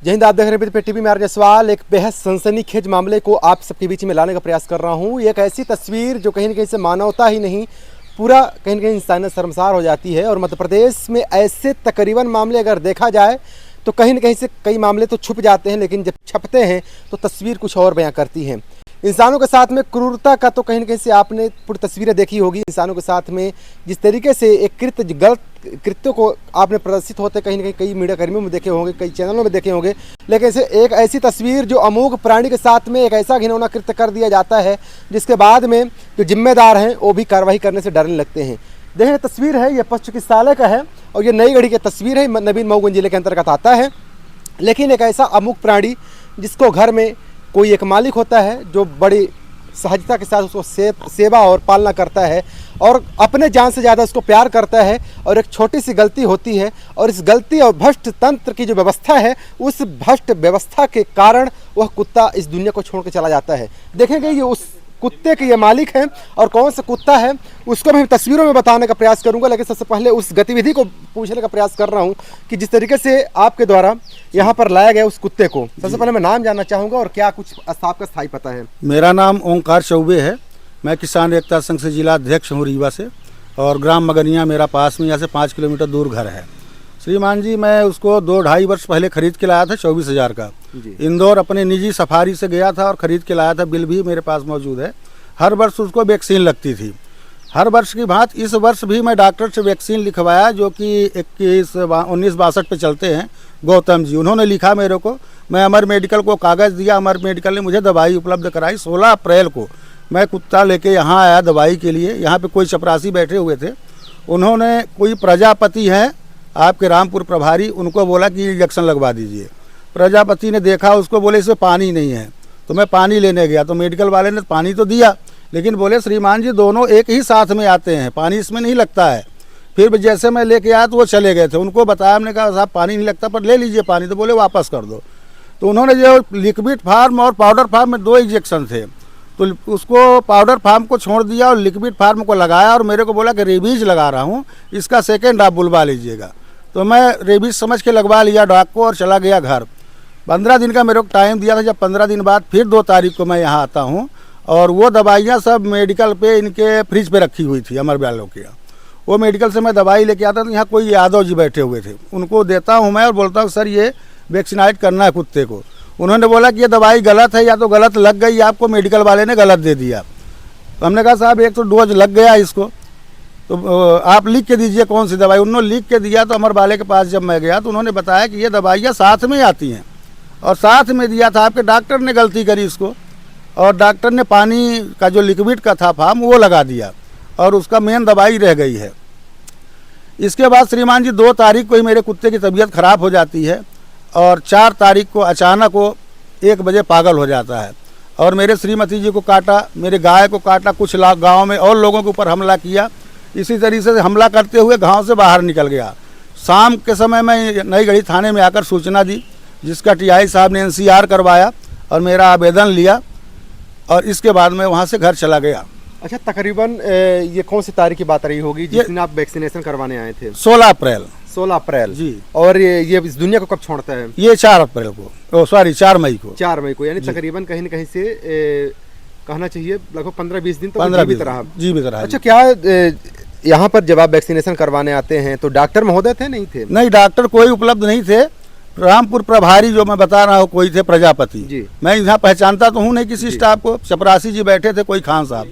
जय हिंद। आप देख रहे हैं टीवी में आर जसवाल। एक बेहद सनसनीखेज मामले को आप सबके बीच में लाने का प्रयास कर रहा हूँ। एक ऐसी तस्वीर जो कहीं न कहीं से मानवता ही नहीं, पूरा कहीं न कहीं इंसानियत शर्मसार हो जाती है। और मध्य प्रदेश में ऐसे तकरीबन मामले अगर देखा जाए तो कहीं न कहीं से कई मामले तो छुप जाते हैं, लेकिन जब छपते हैं तो तस्वीर कुछ और बयां करती है। इंसानों के साथ में क्रूरता का तो कहीं न कहीं से आपने पूरी तस्वीरें देखी होगी। इंसानों के साथ में जिस तरीके से एक गलत कृत्यों को आपने प्रदर्शित होते कहीं न कहीं कई मीडिया कर्मियों में देखे होंगे, कई चैनलों में देखे होंगे, लेकिन से एक ऐसी तस्वीर जो अमोघ प्राणी के साथ में एक ऐसा घिनौना कृत्य कर दिया जाता है जिसके बाद में जो जिम्मेदार हैं वो भी कार्रवाई करने से डरने लगते हैं। देखें, तस्वीर है ये पशु चिकित्सालय का है और ये नई गढ़ी की तस्वीर है, नवीन मऊगंज जिले के अंतर्गत आता है। लेकिन एक ऐसा अमोघ प्राणी जिसको घर में कोई एक मालिक होता है जो बड़ी सहजता के साथ उसको सेवा और पालना करता है और अपने जान से ज़्यादा उसको प्यार करता है, और एक छोटी सी गलती होती है और इस गलती और भ्रष्ट तंत्र की जो व्यवस्था है, उस भ्रष्ट व्यवस्था के कारण वह कुत्ता इस दुनिया को छोड़ के चला जाता है। देखेंगे ये उस कुत्ते के ये मालिक हैं और कौन सा कुत्ता है उसको मैं तस्वीरों में बताने का प्रयास करूंगा। लेकिन सबसे पहले उस गतिविधि को पूछने का प्रयास कर रहा हूं कि जिस तरीके से आपके द्वारा यहां पर लाया गया उस कुत्ते को, सबसे पहले मैं नाम जानना चाहूंगा और क्या कुछ आपका स्थायी पता है। मेरा नाम ओंकार चौबे है। मैं किसान एकता संघ से जिला अध्यक्ष हूँ रीवा से, और ग्राम मगनिया मेरा पास में यहाँ से 5 किलोमीटर दूर घर है। श्रीमान जी, मैं उसको 2-2.5 वर्ष पहले खरीद के लाया था 24,000 का। इंदौर अपने निजी सफारी से गया था और ख़रीद के लाया था, बिल भी मेरे पास मौजूद है। हर वर्ष उसको वैक्सीन लगती थी, हर वर्ष की भांति इस वर्ष भी मैं डॉक्टर से वैक्सीन लिखवाया, जो कि 1962 पे चलते हैं, गौतम जी। उन्होंने लिखा मेरे को, मैं अमर मेडिकल को कागज़ दिया, अमर मेडिकल ने मुझे दवाई उपलब्ध कराई। 16 अप्रैल को मैं कुत्ता लेके यहाँ आया दवाई के लिए। यहाँ पे कोई चपरासी बैठे हुए थे, उन्होंने कोई प्रजापति हैं आपके रामपुर प्रभारी, उनको बोला कि इंजेक्शन लगवा दीजिए। प्रजापति ने देखा उसको, बोले इसमें पानी नहीं है। तो मैं पानी लेने गया तो मेडिकल वाले ने पानी तो दिया, लेकिन बोले श्रीमान जी दोनों एक ही साथ में आते हैं, पानी इसमें नहीं लगता है। फिर जैसे मैं लेके आया तो वो चले गए थे। उनको बताया, हमने कहा साहब पानी नहीं लगता पर ले लीजिए पानी, तो बोले वापस कर दो। तो उन्होंने जो लिक्विड फार्म और पाउडर फार्म में 2 इंजेक्शन थे, तो उसको पाउडर फार्म को छोड़ दिया और लिक्विड फार्म को लगाया और मेरे को बोला कि रेबीज लगा रहा हूँ, इसका सेकेंड आप बुलवा लीजिएगा। तो मैं रेबीज समझ के लगवा लिया डॉग को और चला गया घर। 15 दिन का मेरे को टाइम दिया था। जब 15 दिन बाद फिर 2 तारीख को मैं यहाँ आता हूँ और वो दवाइयाँ सब मेडिकल पे इनके फ्रिज पे रखी हुई थी, अमर वालों के। वो मेडिकल से मैं दवाई लेके आता तो यहाँ कोई यादव जी बैठे हुए थे, उनको देता हूँ मैं और बोलता हूँ सर ये वैक्सीनाइट करना है कुत्ते को। उन्होंने बोला कि ये दवाई गलत है, या तो गलत लग गई आपको, मेडिकल वाले ने गलत दे दिया। तो हमने कहा साहब एक तो डोज लग गया इसको, तो आप लिख के दीजिए कौन सी दवाई। उन्होंने लिख के दिया। तो अमर वाले के पास जब मैं गया तो उन्होंने बताया कि ये दवाइयाँ साथ में आती हैं और साथ में दिया था। आपके डॉक्टर ने गलती करी इसको, और डॉक्टर ने पानी का जो लिक्विड का था फार्म वो लगा दिया और उसका मेन दवाई रह गई है। इसके बाद श्रीमान जी 2 तारीख को ही मेरे कुत्ते की तबीयत ख़राब हो जाती है और 4 तारीख को अचानक वो 1 बजे पागल हो जाता है और मेरे श्रीमती जी को काटा, मेरे गाय को काटा, कुछ गाँव में और लोगों के ऊपर हमला किया। इसी तरीके से हमला करते हुए गाँव से बाहर निकल गया। शाम के समय मैं नई गढ़ी थाने में आकर सूचना दी, जिसका टीआई साहब ने NCR करवाया और मेरा आवेदन लिया, और इसके बाद मैं वहाँ से घर चला गया। अच्छा, तकरीबन ये कौन सी तारीख की बात रही होगी जिस दिन आप वैक्सीनेशन करवाने आए थे? 16 अप्रैल। 16 अप्रैल जी। और ये इस दुनिया को कब छोड़ता है? ये 4 अप्रैल को, सॉरी 4 मई को। 4 मई को, यानी तकरीबन कहीं न कहीं से कहना चाहिए लगभग 15-20 दिन तो जीवित रहा। अच्छा, क्या यहाँ पर जब आप वैक्सीनेशन करवाने आते हैं तो डॉक्टर महोदय थे? नहीं थे? नहीं, डॉक्टर कोई उपलब्ध नहीं थे। रामपुर प्रभारी जो मैं बता रहा हूँ कोई थे, प्रजापति जी। मैं यहाँ पहचानता तो हूँ नहीं किसी स्टाफ को। चपरासी जी बैठे थे, कोई खान साहब,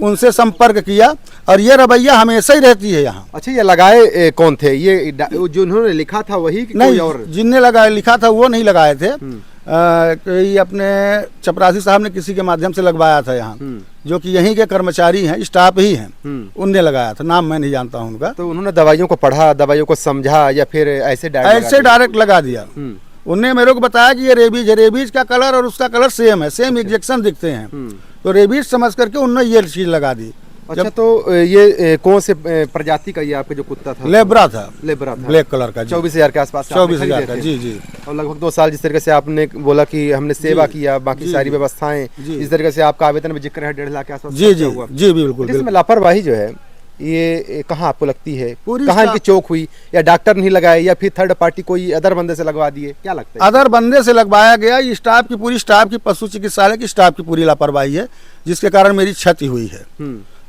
उनसे संपर्क किया और ये रवैया हमेशा ही रहती है यहाँ। अच्छा, ये लगाए कौन थे? ये जो उन्होंने लिखा था वही? नहीं, और जिनने लगाया लिखा था वो नहीं लगाए थे। कोई अपने चपरासी साहब ने किसी के माध्यम से लगवाया था यहाँ, जो कि यहीं के कर्मचारी हैं, स्टाफ ही हैं, उनने लगाया था। नाम मैं नहीं जानता हूँ उनका। तो उन्होंने दवाइयों को पढ़ा, दवाइयों को समझा, या फिर ऐसे डायरेक्ट लगा दिया? उनने मेरे को बताया कि ये रेबीज है, रेबीज का कलर और उसका कलर सेम है, सेम इंजेक्शन दिखते हैं, तो रेबीज समझ करके उन्होंने ये चीज लगा दी। अच्छा, तो ये कौन से प्रजाति का ये आपका जो कुत्ता था? लेब्रा था, ब्लैक कलर का। 24,000 के आसपास? 24,000 का, जी जी। और लगभग 2 साल जिस तरीके से आपने बोला कि हमने सेवा किया, बाकी सारी व्यवस्थाएं, इस तरीके से आपका आवेदन में जिक्र है 1.5 लाख के आसपास। जी जी जी, बिल्कुल। इसमें लापरवाही जो है ये कहाँ आपको लगती है, पूरी कहाँ इनकी चौक हुई, या डॉक्टर नहीं लगाए या फिर थर्ड पार्टी कोई अदर बंदे से लगवा दिए, क्या लगता है? अदर बंदे से लगवाया गया। ये स्टाफ की पूरी स्टाफ की पशु चिकित्सालय की स्टाफ की पूरी लापरवाही है, जिसके कारण मेरी क्षति हुई है।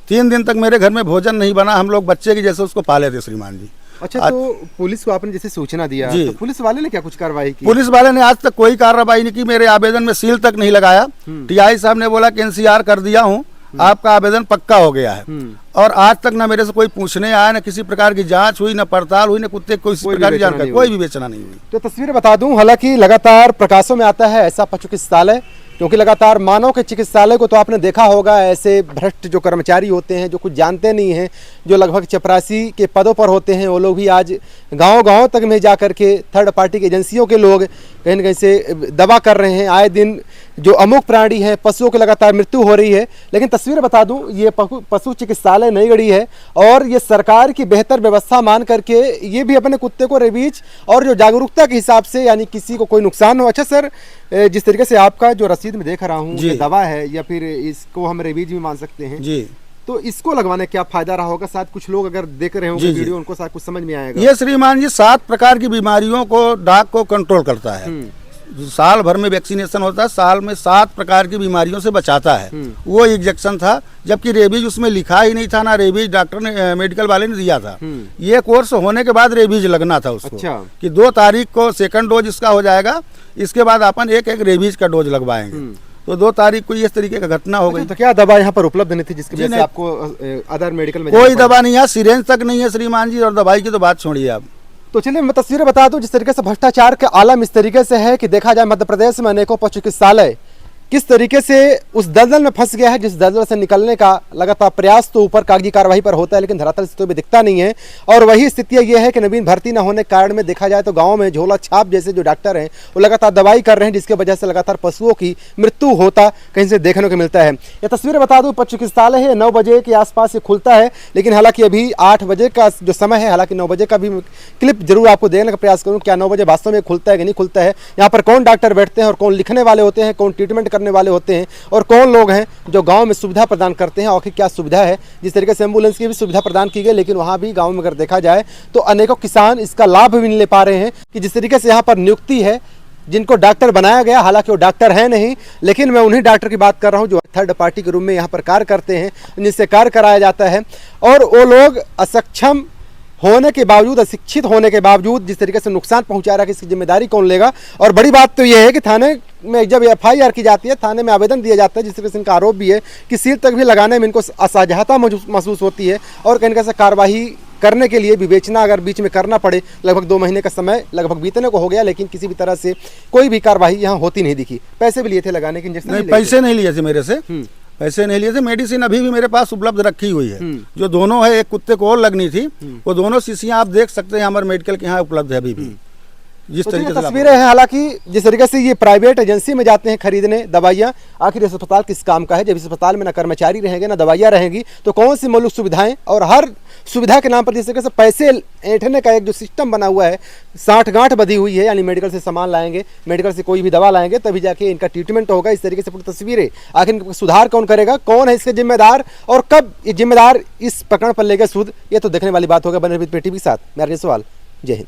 3 दिन तक मेरे घर में भोजन नहीं बना। हम लोग बच्चे की जैसे उसको पाले थे श्रीमान जी। अच्छा, तो पुलिस को आपने जैसे सूचना दिया, तो पुलिस वाले ने क्या कुछ कार्रवाई की? पुलिस वाले ने आज तक कोई कार्रवाई नहीं की। मेरे आवेदन में सील तक नहीं लगाया। टीआई साहब ने बोला कि एनसीआर कर दिया हूँ, आपका आवेदन पक्का हो गया है। और आज तक ना मेरे से कोई पूछने आया, ना किसी प्रकार की जांच हुई, ना पड़ताल हुई, ना कुत्ते कोई प्रकार की जानकारी, कोई विवेचना नहीं हुई। तो तस्वीरें बता दूं, हालांकि लगातार प्रकाशों में आता है ऐसा पशु चिकित्सालय, क्योंकि लगातार मानव के चिकित्सालय को तो आपने देखा होगा, ऐसे भ्रष्ट जो कर्मचारी होते हैं, जो कुछ जानते नहीं हैं, जो लगभग चपरासी के पदों पर होते हैं, वो लोग भी आज गांव-गांव तक में जा करके थर्ड पार्टी की एजेंसियों के लोग कहीं न कहीं से दवा कर रहे हैं। आए दिन जो अमुक प्राणी हैं, पशुओं की लगातार मृत्यु हो रही है। लेकिन तस्वीर बता दूं, ये पशु चिकित्सालय नई गढ़ी है और ये सरकार की बेहतर व्यवस्था मान करके ये भी अपने कुत्ते को रेबीज और जो जागरूकता के हिसाब से, यानी किसी को कोई नुकसान हो। अच्छा सर, जिस तरीके से आपका जो रसीद में देख रहा हूँ, ये दवा है या फिर इसको हम रेबीज भी मान सकते हैं जी, तो इसको लगवाने क्या फायदा रहा होगा? शायद कुछ लोग अगर देख रहे होंगे वीडियो, उनको शायद कुछ समझ में आएगा। ये श्रीमान जी 7 प्रकार की बीमारियों को डाक को कंट्रोल करता है। साल भर में वैक्सीनेशन होता है, साल में 7 प्रकार की बीमारियों से बचाता है। वो इंजेक्शन था, जबकि रेबीज उसमें लिखा ही नहीं था, ना रेबीज डॉक्टर ने मेडिकल वाले ने दिया था। ये कोर्स होने के बाद रेबीज लगना था उसको। अच्छा। कि 2 तारीख को सेकंड डोज इसका हो जाएगा, इसके बाद अपन एक रेबीज का डोज लगवाएंगे। तो 2 तारीख को इस तरीके का घटना हो गई। तो क्या दवा यहाँ पर उपलब्ध नहीं थी जिसकी वजह से आपको अदर मेडिकल में कोई दवा नहीं है, सिरेंज तक नहीं है श्रीमान जी, और दवाई की तो बात छोड़िए आप। तो चलिए मैं तस्वीरें बता दूं, जिस तरीके से भ्रष्टाचार के आलम इस तरीके से है कि देखा जाए मध्य प्रदेश में अनेकों पशु चिकित्सालय किस तरीके से उस दलदल में फंस गया है, जिस दलदल से निकलने का लगातार प्रयास तो ऊपर कागजी कार्रवाई पर होता है, लेकिन धरातल स्थिति भी दिखता नहीं है। और वही स्थिति ये है कि नवीन भर्ती न होने के कारण में देखा जाए तो गांव में झोला छाप जैसे जो डॉक्टर हैं वो लगातार दवाई कर रहे हैं, जिसकी वजह से लगातार पशुओं की मृत्यु होता कहीं से देखने को मिलता है। ये तस्वीरें बता दूं, पशु चिकित्सालय है 9 बजे के आसपास ये खुलता है, लेकिन हालांकि अभी 8 बजे का जो समय है, हालांकि 9 बजे का भी क्लिप जरूर आपको देने का प्रयास करूँ, क्या 9 बजे वास्तव में खुलता है कि नहीं खुलता है, यहाँ पर कौन डॉक्टर बैठते हैं और कौन लिखने वाले होते हैं, कौन ट्रीटमेंट करने वाले होते हैं, और कौन लोग हैं जो गांव में सुविधा प्रदान करते हैं। आखिर क्या सुविधा है? जिस तरीके से एम्बुलेंस की भी सुविधा प्रदान की गई, लेकिन वहां भी गांव में अगर देखा जाए तो अनेकों किसान इसका लाभ भी नहीं ले पा रहे हैं। कि जिस तरीके से यहाँ पर नियुक्ति है, जिनको डॉक्टर बनाया गया, हालांकि वो डॉक्टर है नहीं, लेकिन मैं उन्हीं डॉक्टर की बात कर रहा हूँ जो थर्ड पार्टी के रूप में यहाँ पर कार्य करते हैं, जिनसे कार्य कराया जाता है। और वो लोग असक्षम होने के बावजूद, अशिक्षित होने के बावजूद जिस तरीके से नुकसान पहुंचा रहा है, इसकी जिम्मेदारी कौन लेगा? और बड़ी बात तो यह है कि थाने में जब एफआईआर की जाती है, थाने में आवेदन दिया जाता है, जिस तरीके से इनका आरोप भी है कि सील तक भी लगाने में इनको असहजता महसूस होती है, और कहीं से कार्रवाई करने के लिए विवेचना अगर बीच में करना पड़े, लगभग 2 महीने का समय लगभग बीतने को हो गया, लेकिन किसी भी तरह से कोई भी कार्रवाई यहाँ होती नहीं दिखी। पैसे भी लिए थे लगाने के, इंजेक्शन नहीं, पैसे नहीं लिए थे मेरे से, पैसे नहीं लिए थे। मेडिसिन अभी भी मेरे पास उपलब्ध रखी हुई है, जो दोनों है, एक कुत्ते को और लगनी थी, वो दोनों शीशियां आप देख सकते हैं हमारे मेडिकल के यहाँ उपलब्ध है अभी भी। जिस तरीके से तस्वीरें हैं, हालांकि जिस तरीके से ये प्राइवेट एजेंसी में जाते हैं खरीदने दवाइयाँ, आखिर इस अस्पताल किस काम का है? जब इस अस्पताल में ना कर्मचारी रहेंगे, ना दवाइयाँ रहेंगी, तो कौन सी मौलिक सुविधाएं, और हर सुविधा के नाम पर जिस तरीके से पैसे ऐंठने का एक जो सिस्टम बना हुआ है, 60 गांठ बधी हुई है, यानी मेडिकल से सामान लाएंगे, मेडिकल से कोई भी दवा लाएंगे तभी जाके इनका ट्रीटमेंट होगा। इस तरीके से पूरी तस्वीरें, आखिर इनका सुधार कौन करेगा, कौन है इसके जिम्मेदार, और कब ये जिम्मेदार इस प्रकरण पर लेकर सूद, ये तो देखने वाली बात होगा। बने रहिए पीटीवी के साथ, मैं अर्जुन सवाल। जय हिंद।